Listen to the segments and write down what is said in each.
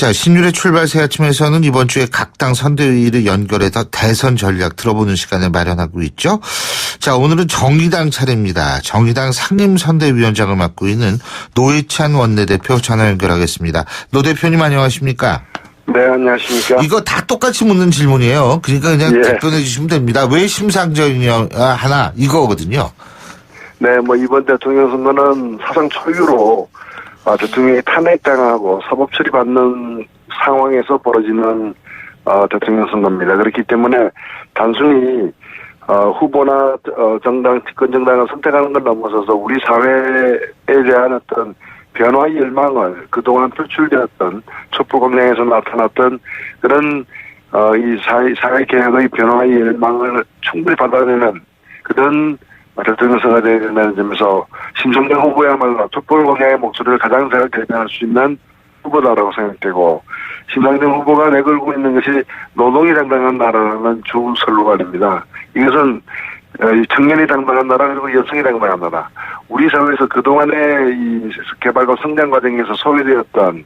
자, 신율의 출발 새 아침에서는 이번 주에 각 당 선대위를 연결해서 대선 전략 들어보는 시간을 마련하고 있죠. 자, 오늘은 정의당 차례입니다. 정의당 상임선대위원장을 맡고 있는 노회찬 원내대표 전화 연결하겠습니다. 노 대표님 안녕하십니까? 네, 안녕하십니까? 이거 다 똑같이 묻는 질문이에요. 그러니까 그냥 답변해 주시면 됩니다. 왜 심상정이냐 하나 이거거든요. 네, 뭐 이번 대통령 선거는 사상 초유로 대통령이 탄핵당하고 사법 처리받는 상황에서 벌어지는 대통령 선거입니다. 그렇기 때문에 단순히 후보나 정당, 집권정당을 선택하는 걸 넘어서서 우리 사회에 대한 어떤 변화의 열망을 그동안 표출되었던 촛불공장에서 나타났던 그런 이 사회개혁의 변화의 열망을 충분히 받아내는 그런 대통령 선거가 되어야 된다는 점에서 심상정 후보야말로 촛불공장의 목소리를 가장 잘 대변할 수 있는 후보다라고 생각되고, 심상정 후보가 내걸고 있는 것이 노동이 당당한 나라라는 주 슬로건입니다. 이것은 청년이 당당한 나라, 그리고 여성이 당당한 나라. 우리 사회에서 그동안의 이 개발과 성장 과정에서 소외되었던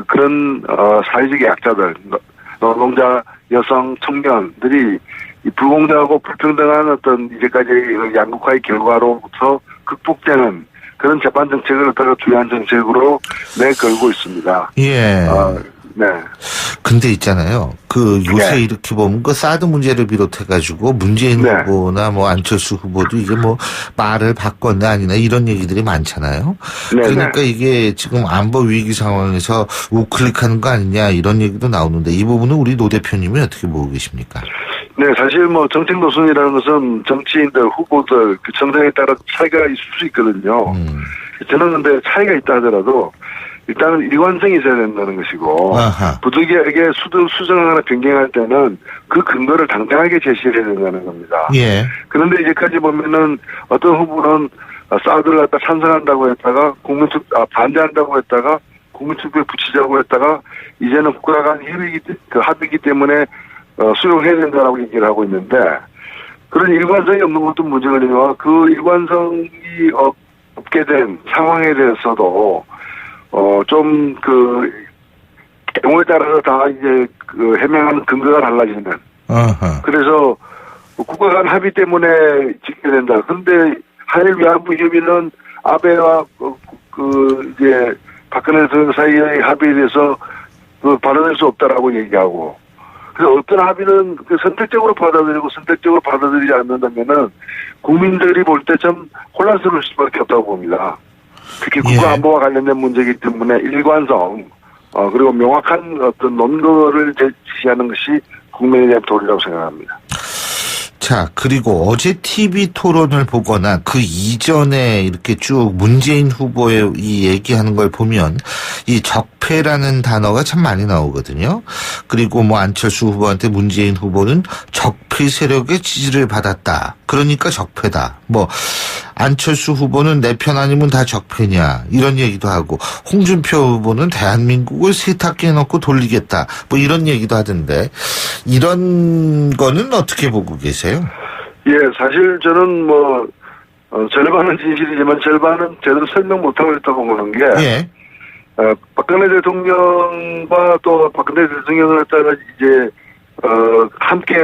그런 사회적 약자들, 노동자, 여성, 청년들이 이 불공정하고 불평등한 어떤 이제까지 양극화의 결과로부터 극복되는 그런 재판 정책을 갖다가 주요한 정책으로 내걸고 있습니다. 예. 네. 근데 있잖아요. 요새 이렇게 보면 사드 문제를 비롯해가지고 문재인 후보나 안철수 후보도 이게 말을 바꿨나 아니나 이런 얘기들이 많잖아요. 그러니까 이게 지금 안보 위기 상황에서 우클릭하는 거 아니냐 이런 얘기도 나오는데 이 부분은 우리 노 대표님이 어떻게 보고 계십니까? 네, 사실 정책 노선이라는 것은 정치인들, 후보들, 그 정당에 따라 차이가 있을 수 있거든요. 저는 근데 차이가 있다 하더라도 일단은 일관성이 있어야 된다는 것이고, 부득이하게 수정하거나 변경할 때는 그 근거를 당당하게 제시해야 된다는 겁니다. 예. 그런데 이제까지 보면은 어떤 후보는 사드를 갖다 찬성한다고 했다가 반대한다고 했다가 국민투표에 붙이자고 했다가 이제는 국가 간 합의이기 때문에 수용해야 된다라고 얘기를 하고 있는데, 그런 일관성이 없는 것도 문제거든요. 그 일관성이 없게 된 상황에 대해서도 경우에 따라서 다 이제 해명하는 근거가 달라지는. 그래서 국가 간 합의 때문에 지켜야 된다. 그런데 한일 위안부 협의는 아베와 이제 박근혜 대통령 사이의 합의에 대해서 받아들일 수 없다라고 얘기하고. 그래서 어떤 합의는 선택적으로 받아들이고 선택적으로 받아들이지 않는다면은 국민들이 볼 때 좀 혼란스러울 수밖에 없다고 봅니다. 특히 국가 안보와 관련된 문제이기 때문에 일관성, 그리고 명확한 어떤 논거를 제시하는 것이 국민에 대한 도리라고 생각합니다. 자, 그리고 어제 TV 토론을 보거나 그 이전에 이렇게 쭉 문재인 후보의 이 얘기하는 걸 보면 이 적폐라는 단어가 참 많이 나오거든요. 그리고 안철수 후보한테 문재인 후보는 적폐 세력의 지지를 받았다. 그러니까 적폐다. 안철수 후보는 내 편 아니면 다 적폐냐 이런 얘기도 하고, 홍준표 후보는 대한민국을 세탁기에 넣고 돌리겠다 이런 얘기도 하던데, 이런 거는 어떻게 보고 계세요? 예, 사실 저는 절반은 진실이지만 절반은 제대로 설명 못하고 있다고 보는 게, 박근혜 대통령과 또 박근혜 대통령을 갖다가 이제 함께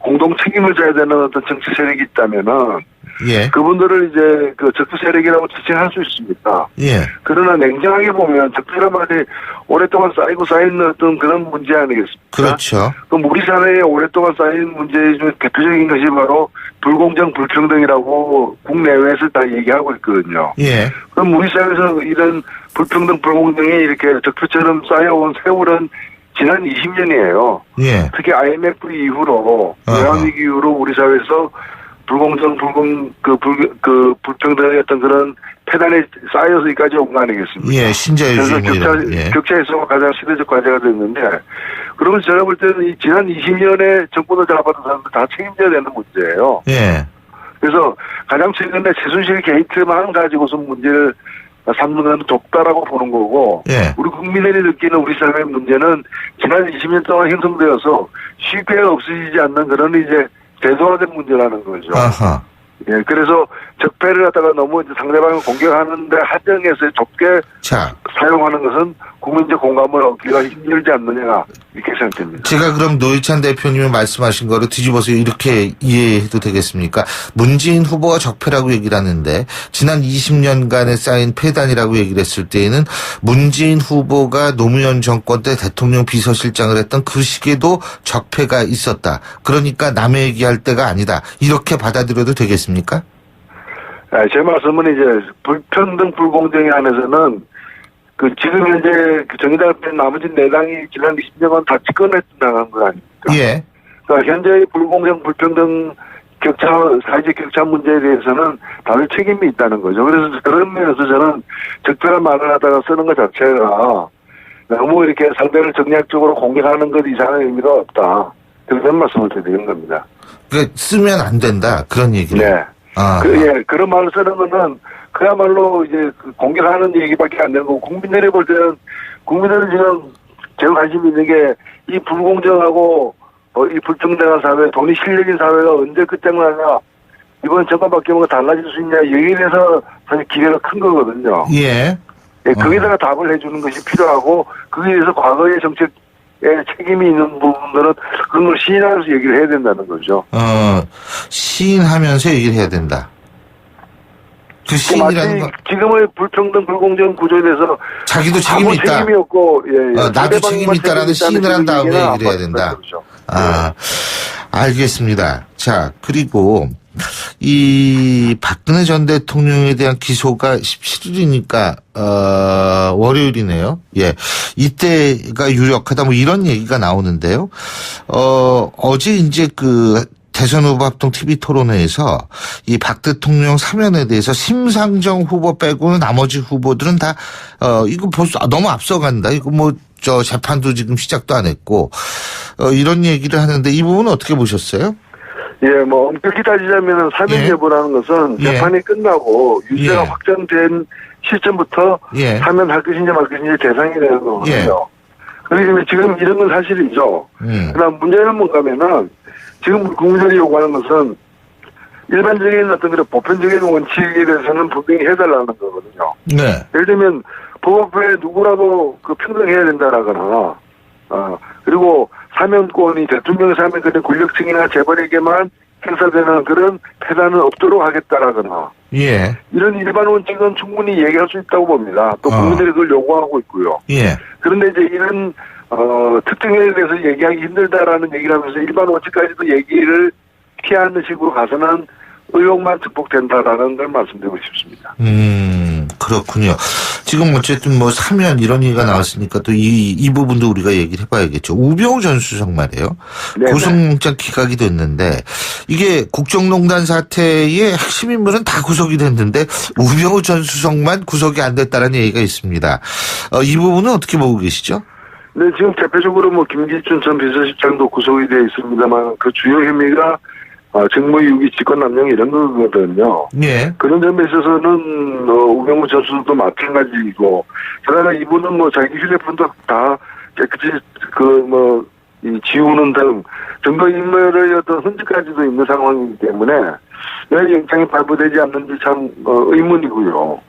공동 책임을 져야 되는 어떤 정치 세력이 있다면은, 그분들을 이제 적폐 세력이라고 지칭할 수 있습니다. 그러나 냉정하게 보면 적폐란 말이 오랫동안 쌓인 어떤 그런 문제 아니겠습니까? 그렇죠. 그럼 우리 사회에 오랫동안 쌓인 문제 중에 대표적인 것이 바로 불공정, 불평등이라고 국내외에서 다 얘기하고 있거든요. 그럼 우리 사회에서 이런 불평등, 불공정이 이렇게 적폐처럼 쌓여온 세월은 지난 20년이에요. 특히 IMF 이후로, 외환위기 이후로 우리 사회에서 불공정, 불평등의 어떤 그런 폐단이 쌓여서 여기까지 온 거 아니겠습니까? 신자유주의. 그래서 격차 해소가 가장 시대적 과제가 됐는데, 그러면 제가 볼 때는 이 지난 20년에 정권을 잡아둔 사람들 다 책임져야 되는 문제예요. 그래서 가장 최근에 최순실 게이트만 가지고서 문제를 삼는 건 좁다라고 보는 거고, 우리 국민들이 느끼는 우리 사회의 문제는 지난 20년 동안 형성되어서 쉽게 없어지지 않는 그런 이제 대소화된 문제라는 거죠. 예, 그래서 적폐를 갖다가 너무 이제 상대방을 공격하는데 한정해서 좁게 자, 사용하는 것은 국민적 공감을 얻기가 힘들지 않느냐 이렇게 생각됩니다. 제가 그럼 노회찬 대표님이 말씀하신 거를 뒤집어서 이렇게 이해해도 되겠습니까? 문재인 후보가 적폐라고 얘기를 하는데 지난 20년간에 쌓인 폐단이라고 얘기를 했을 때에는 문재인 후보가 노무현 정권 때 대통령 비서실장을 했던 그 시기에도 적폐가 있었다. 그러니까 남의 얘기할 때가 아니다. 이렇게 받아들여도 되겠습니까? 네, 제 말씀은 이제 불평등 불공정에 한해서는 그 지금 현재 그 정의당 뺀 나머지 네 당이 지난 20년간 다 집권했다는 거 아닙니까? 예. 그러니까 현재의 불공정 불평등 격차 사회적 격차 문제에 대해서는 다들 책임이 있다는 거죠. 그래서 그런 면에서 저는 적절한 말을 하다가 쓰는 것 자체가 너무 이렇게 상대를 정략적으로 공격하는 것 이상의 의미가 없다. 그런 말씀을 드리는 겁니다. 그 쓰면 안 된다. 그런 얘기를. 네. 아. 예, 그런 말을 쓰는 거는 그야말로 이제 공격하는 얘기밖에 안 되는 거고, 국민들이 볼 때는, 국민들은 지금 제일 관심 있는 게 이 불공정하고 이 불평등한 사회, 돈이 실력인 사회가 언제 끝장나냐, 이번 정권 바뀌면 달라질 수 있냐, 여기에 대해서 사실 기대가 큰 거거든요. 예. 예, 거기다가 답을 해주는 것이 필요하고, 거기에 대해서 과거의 정책에 책임이 있는 부분들은 그런 걸 시인하면서 얘기를 해야 된다는 거죠. 시인하면서 얘기를 해야 된다. 그 시인이라는 건 지금의 불평등 불공정 구조에 대해서 자기도 책임이 있다. 책임이 없고, 나도 책임이 있다라는 시인을 한 다음에 얘기를 해야 된다. 그렇죠. 알겠습니다. 자, 그리고 이 박근혜 전 대통령에 대한 기소가 17일이니까 월요일이네요. 예. 이때가 유력하다 뭐 이런 얘기가 나오는데요. 어제 이제 그 대선 후보 합동 TV 토론회에서 이 박 대통령 사면에 대해서 심상정 후보 빼고는 나머지 후보들은 다 이거 벌써 너무 앞서간다. 이거 뭐 저 재판도 지금 시작도 안 했고 이런 얘기를 하는데 이 부분은 어떻게 보셨어요? 예, 뭐 엄격히 따지자면은 사면 예. 여부라는 것은 예. 재판이 끝나고 유죄가 예. 확정된 시점부터 예. 사면할 것인지 말 것인지 대상이 되는 거거든요. 예. 그러니까 지금 이런 건 사실이죠. 그러나 문제는 뭔가면은 지금 국민들이 요구하는 것은 일반적인 어떤 그런 보편적인 원칙에 대해서는 분명히 해달라는 거거든요. 네. 예를 들면 법 앞에 누구라도 그 평등해야 된다라거나, 그리고 사면권이 대통령 사면권이 권력층이나 재벌에게만 행사되는 그런 폐단은 없도록 하겠다라거나, 예. 이런 일반 원칙은 충분히 얘기할 수 있다고 봅니다. 또 국민들이 그걸 요구하고 있고요. 예. 그런데 이제 이런 특정에 대해서 얘기하기 힘들다라는 얘기를 하면서 일반 원칙까지도 얘기를 피하는 식으로 가서는 의혹만 증폭된다라는 걸 말씀드리고 싶습니다. 그렇군요. 지금 어쨌든 뭐 사면 이런 얘기가 나왔으니까 또 이 부분도 우리가 얘기를 해봐야겠죠. 우병우 전 수석 말이에요. 네네. 구속영장 기각이 됐는데 이게 국정농단 사태의 핵심 인물은 다 구속이 됐는데 우병우 전 수석만 구속이 안 됐다는 얘기가 있습니다. 이 부분은 어떻게 보고 계시죠? 네, 지금 대표적으로 뭐 김기춘 전 비서실장도 구속이 되어 있습니다만 그 주요 혐의가 직무유기, 직권남용 이런 거거든요. 예. 그런 점에 있어서는 우병우 전 수석도 마찬가지이고, 게다가 이분은 뭐 자기 휴대폰도 다 깨끗이 이 지우는 등 증거 인멸의 어떤 흔적까지도 있는 상황이기 때문에 왜 영장이 발부되지 않는지 참 의문이고요.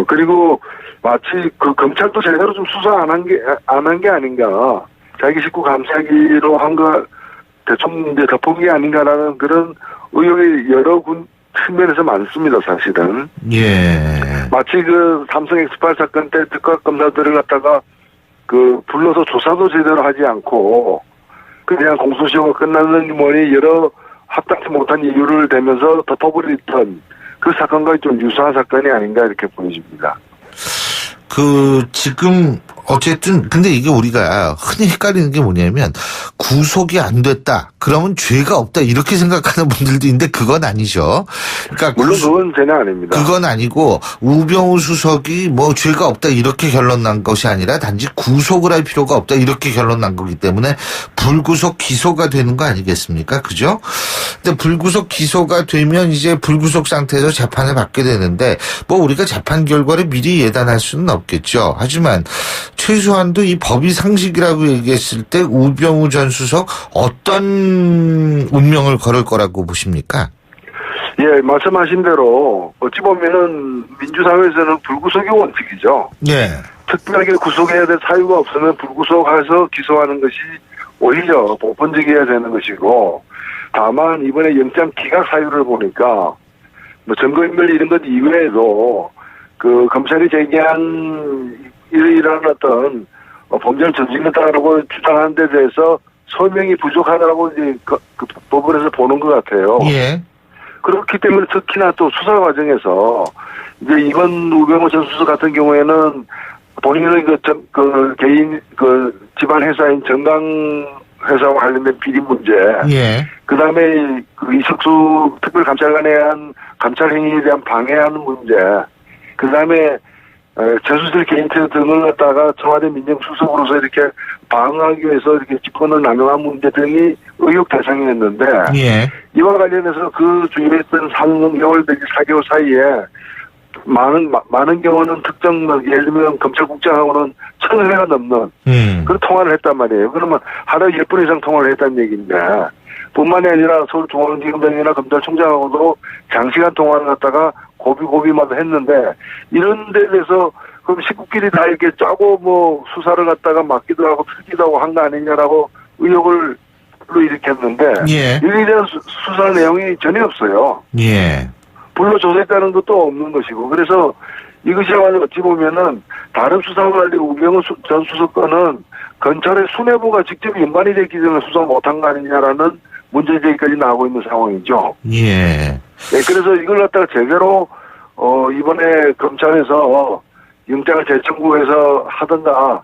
그리고 마치 그 검찰도 제대로 좀 수사 안 한 게 아닌가. 자기 식구 감싸기로 한 거 대충 이제 덮은 게 아닌가라는 그런 의혹이 여러 측면에서 많습니다, 사실은. 예. 마치 그 삼성 엑스파일 사건 때 특가 검사들을 갖다가 불러서 조사도 제대로 하지 않고 그냥 공소시효가 끝나는 뭐니 여러 합당치 못한 이유를 대면서 덮어버렸던 그 사건과 좀 유사한 사건이 아닌가 이렇게 보여집니다. 지금, 어쨌든, 근데 이게 우리가 흔히 헷갈리는 게 뭐냐면, 구속이 안 됐다. 그러면 죄가 없다. 이렇게 생각하는 분들도 있는데, 그건 아니죠. 그러니까 물론 그건 전혀 아닙니다. 그건 아니고, 우병우 수석이 뭐 죄가 없다. 이렇게 결론 난 것이 아니라, 단지 구속을 할 필요가 없다. 이렇게 결론 난 거기 때문에, 불구속 기소가 되는 거 아니겠습니까? 그죠? 근데 불구속 기소가 되면 이제 불구속 상태에서 재판을 받게 되는데, 뭐 우리가 재판 결과를 미리 예단할 수는 없겠죠. 하지만 최소한도 이 법이 상식이라고 얘기했을 때 우병우 전 수석 어떤 운명을 걸을 거라고 보십니까? 예, 말씀하신 대로 어찌 보면은 민주사회에서는 불구속이 원칙이죠. 예. 특별하게 구속해야 될 사유가 없으면 불구속해서 기소하는 것이 오히려 보편적이어야 되는 것이고, 다만 이번에 영장 기각 사유를 보니까 뭐 증거인멸 이런 것 이외에도 그 검찰이 제기한 이러한 어떤 범죄를 저질렀다라고 주장하는 데 대해서 설명이 부족하다라고 이제 그 법원에서 보는 것 같아요. 예. 그렇기 때문에 특히나 또 수사 과정에서 이제 이번 우병우 전 수석 같은 경우에는 본인의 그 개인 그 집안 회사인 정강 회사와 관련된 비리 문제, 예. 그 다음에 그 이석수 특별감찰관에 의한 감찰 행위에 대한 방해하는 문제, 그 다음에 최수실 개인투자 등을 갖다가 청와대 민정수석으로서 이렇게 방어하기 위해서 이렇게 직권을 남용한 문제 등이 의혹 대상이었는데, 예. 이와 관련해서 그 주위에 있던 3개월 내지 4개월 사이에 많은 경우는 특정, 예를 들면 검찰국장하고는 1000회가 넘는 그런 통화를 했단 말이에요. 그러면 하루에 10분 이상 통화를 했다는 얘기인데, 뿐만이 아니라 서울중앙지검장이나 검찰총장하고도 장시간 통화를 갖다가 고비고비마다 했는데, 이런 데 대해서 그럼 식구끼리 다 이렇게 짜고 뭐 수사를 갖다가 막기도 하고 틀기도 하고 한 거 아니냐라고 의혹을 일으켰는데, 예. 이에 대한 수사 내용이 전혀 없어요. 예. 불러 조사했다는 것도 없는 것이고, 그래서 이것이야말로 어찌 보면은 다른 수사와 달리 우병우 전 수석 건은 검찰의 수뇌부가 직접 연관이 됐기 때문에 수사 못한 거 아니냐라는 문제 제기까지 나오고 있는 상황이죠. 예. 네, 그래서 이걸 갖다가 제대로 이번에 검찰에서 영장을 재청구해서 하든가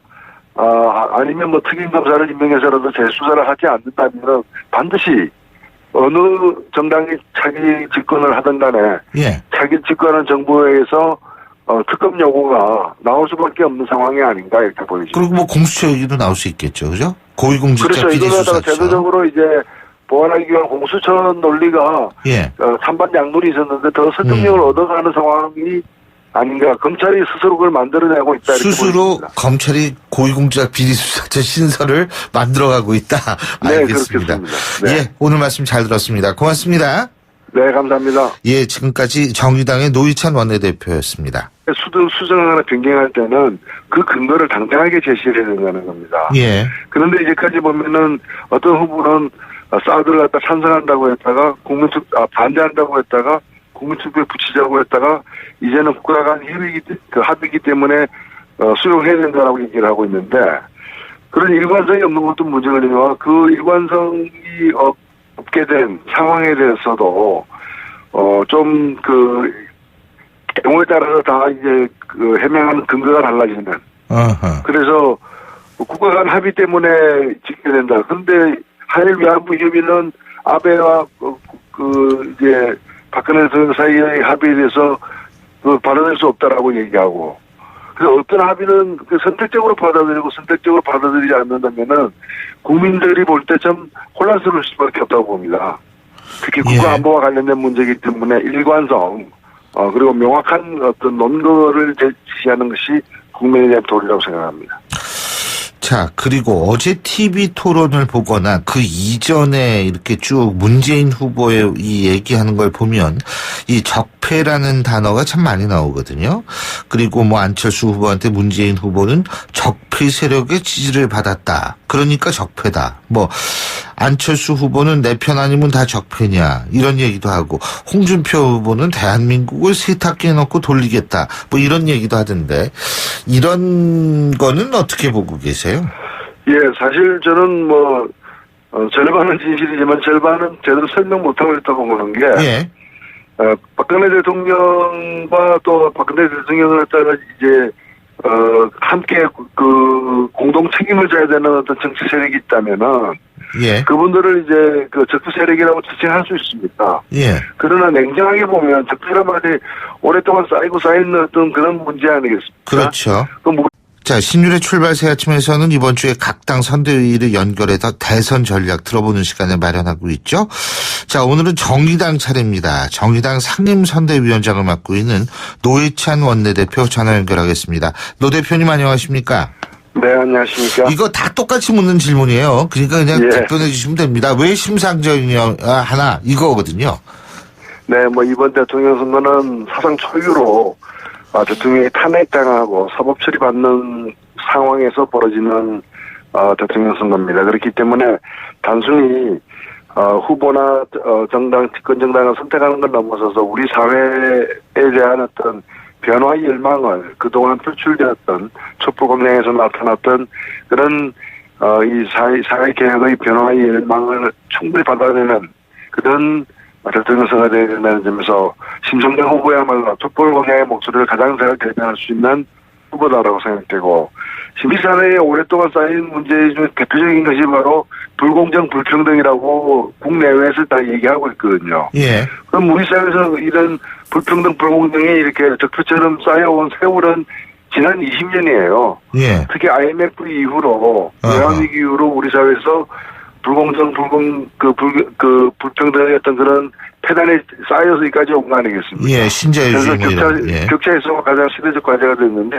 아니면 뭐 특임 검사를 임명해서라도 재수사를 하지 않는다면 반드시 어느 정당이 차기 집권을 하든 간에 예. 차기 집권한 정부에 의해서 특검 요구가 나올 수밖에 없는 상황이 아닌가 이렇게 보이죠. 그리고 뭐 공수처 얘기도 나올 수 있겠죠, 그죠? 고위공직자 그렇죠. 비리 이걸 갖다가 수사처. 제도적으로 이제 보완하기 위한 공수처 논리가 예. 찬반 양론이 있었는데 더 설득력을 얻어가는 상황이 아닌가. 검찰이 스스로 그걸 만들어내고 있다. 이렇게 스스로 보입니다. 검찰이 고위공직자 비리 수사처 신설을 만들어가고 있다. 네, 알겠습니다. 그렇겠습니다. 네. 예, 오늘 말씀 잘 들었습니다. 고맙습니다. 네, 감사합니다. 예, 지금까지 정의당의 노회찬 원내대표였습니다. 수정하거나 변경할 때는 그 근거를 당당하게 제시해야 된다는 겁니다. 예. 그런데 이제까지 보면은 어떤 후보는 사드를 갖다 찬성한다고 했다가 반대한다고 했다가 국민투표에 붙이자고 했다가 이제는 국가 간 합의이기 때문에 수용해야 된다라고 얘기를 하고 있는데, 그런 일관성이 없는 것도 문제가 되지만 그 일관성이 없게 된 상황에 대해서도 좀 경우에 따라서 다 이제 해명하는 근거가 달라지는. 어허. 그래서 국가 간 합의 때문에 지켜야 된다. 그런데 한일 위안부 협의는 아베와 이제 박근혜 대통령 사이의 합의에 대해서 받아들일 수 없다라고 얘기하고, 그래서 어떤 합의는 선택적으로 받아들이고 선택적으로 받아들이지 않는다면은 국민들이 볼 때 좀 혼란스러울 수밖에 없다고 봅니다. 특히 국가 안보와 관련된 문제이기 때문에 일관성 그리고 명확한 어떤 논거를 제시하는 것이 국민에 대한 도리라고 생각합니다. 자, 그리고 어제 TV 토론을 보거나 그 이전에 이렇게 쭉 문재인 후보의 이 얘기하는 걸 보면 이 적폐라는 단어가 참 많이 나오거든요. 그리고 뭐 안철수 후보한테 문재인 후보는 적폐 세력의 지지를 받았다. 그러니까 적폐다. 뭐 안철수 후보는 내 편 아니면 다 적폐냐 이런 얘기도 하고, 홍준표 후보는 대한민국을 세탁기에 넣고 돌리겠다 뭐 이런 얘기도 하던데, 이런 거는 어떻게 보고 계세요? 예, 사실 저는 뭐 절반은 진실이지만 절반은 제대로 설명 못하고 있다고 보는 게, 예. 박근혜 대통령과 또 박근혜 대통령을 갖다가 이제 함께 공동 책임을 져야 되는 어떤 정치 세력이 있다면은, 예. 그분들을 이제 적폐 세력이라고 지칭할 수 있습니다. 예. 그러나 냉정하게 보면 적폐란 말이 오랫동안 쌓이는 어떤 그런 문제 아니겠습니까? 그렇죠. 자, 신율의 출발 새 아침에서는 이번 주에 각 당 선대위를 연결해서 대선 전략 들어보는 시간을 마련하고 있죠. 자, 오늘은 정의당 차례입니다. 정의당 상임선대위원장을 맡고 있는 노회찬 원내대표 전화 연결하겠습니다. 노 대표님 안녕하십니까? 네, 안녕하십니까? 이거 다 똑같이 묻는 질문이에요. 그러니까 그냥 답변해 주시면 됩니다. 왜 심상정이냐 하나 이거거든요. 네, 뭐 이번 대통령 선거는 사상 초유로 대통령이 탄핵당하고 사법 처리받는 상황에서 벌어지는 대통령 선거입니다. 그렇기 때문에 단순히 후보나 정당, 집권정당을 선택하는 걸 넘어서서 우리 사회에 대한 어떤 변화의 열망을 그동안 표출되었던 촛불공장에서 나타났던 그런 이 사회 개혁의 변화의 열망을 충분히 받아내는 그런 대통령 선거가 되어야 된다는 점에서 심상정 후보야말로 촛불공장의 목소리를 가장 잘 대변할 수 있는 후보다라고 생각되고, 시민 사회에 오랫동안 쌓인 문제 중 대표적인 것이 바로 불공정, 불평등이라고 국내외에서 다 얘기하고 있거든요. 예. 그럼 우리 사회에서 이런 불평등, 불공정이 이렇게 적표처럼 쌓여온 세월은 지난 20년이에요. 예. 특히 IMF 이후로, 외환위기 이후로 우리 사회에서 불공정, 불평등의 어떤 그런 폐단이 쌓여서 여기까지 온 거 아니겠습니까? 예, 신자유주의 뭐 이런. 예. 격차 해소가 가장 시대적 과제가 됐는데,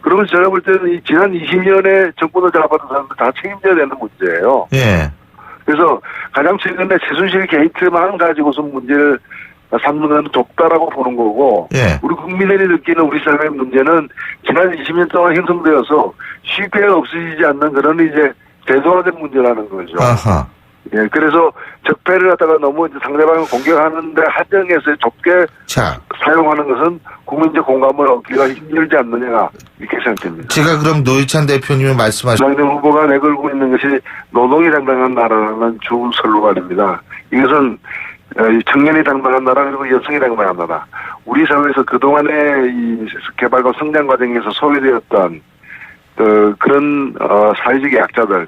그러면 제가 볼 때는 이 지난 20년의 정권을 잡아든 사람들 다 책임져야 되는 문제예요. 예. 그래서 가장 최근에 최순실 게이트만 가지고서 문제를 삼는 건 좁다라고 보는 거고, 예. 우리 국민들이 느끼는 우리 사회의 문제는 지난 20년 동안 형성되어서 쉽게 없어지지 않는 그런 이제 대소화된 문제라는 거죠. 아하. 예, 그래서 적폐를 갖다가 너무 이제 상대방을 공격하는데 한정해서 좁게 자. 사용하는 것은 국민적 공감을 얻기가 힘들지 않느냐, 이렇게 생각됩니다. 제가 그럼 노회찬 대표님이 말씀하신 이낙연 후보가 내걸고 있는 것이 노동이 당당한 나라라는 좋은 슬로건입니다. 이것은 청년이 당당한 나라, 그리고 여성이 당당한 나라. 우리 사회에서 그동안의 이 개발과 성장 과정에서 소외되었던 그런 사회적 약자들,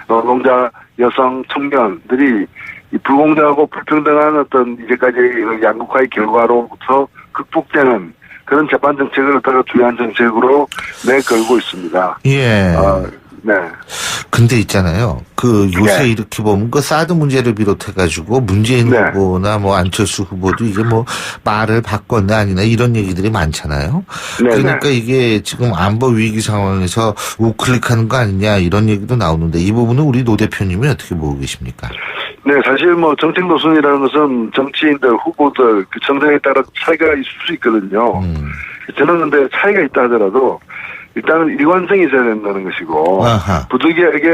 노동자, 여성, 청년들이 이 불공정하고 불평등한 어떤 이제까지 양극화의 결과로부터 극복되는 그런 재판 정책을 갖다가 주요한 정책으로 내걸고 있습니다. 예. 네. 근데 있잖아요. 그 요새 네. 이렇게 보면 그 사드 문제를 비롯해가지고 문재인 네. 후보나 뭐 안철수 후보도 이게 뭐 말을 바꿨나 아니나 이런 얘기들이 많잖아요. 네, 그러니까 이게 지금 안보 위기 상황에서 우클릭하는 거 아니냐 이런 얘기도 나오는데 이 부분은 우리 노 대표님이 어떻게 보고 계십니까? 네, 사실 뭐 정책 노선이라는 것은 정치인들, 후보들, 그 정당에 따라 차이가 있을 수 있거든요. 저는 근데 차이가 있다 하더라도 일단은 일관성이 있어야 된다는 것이고, 아하. 부득이하게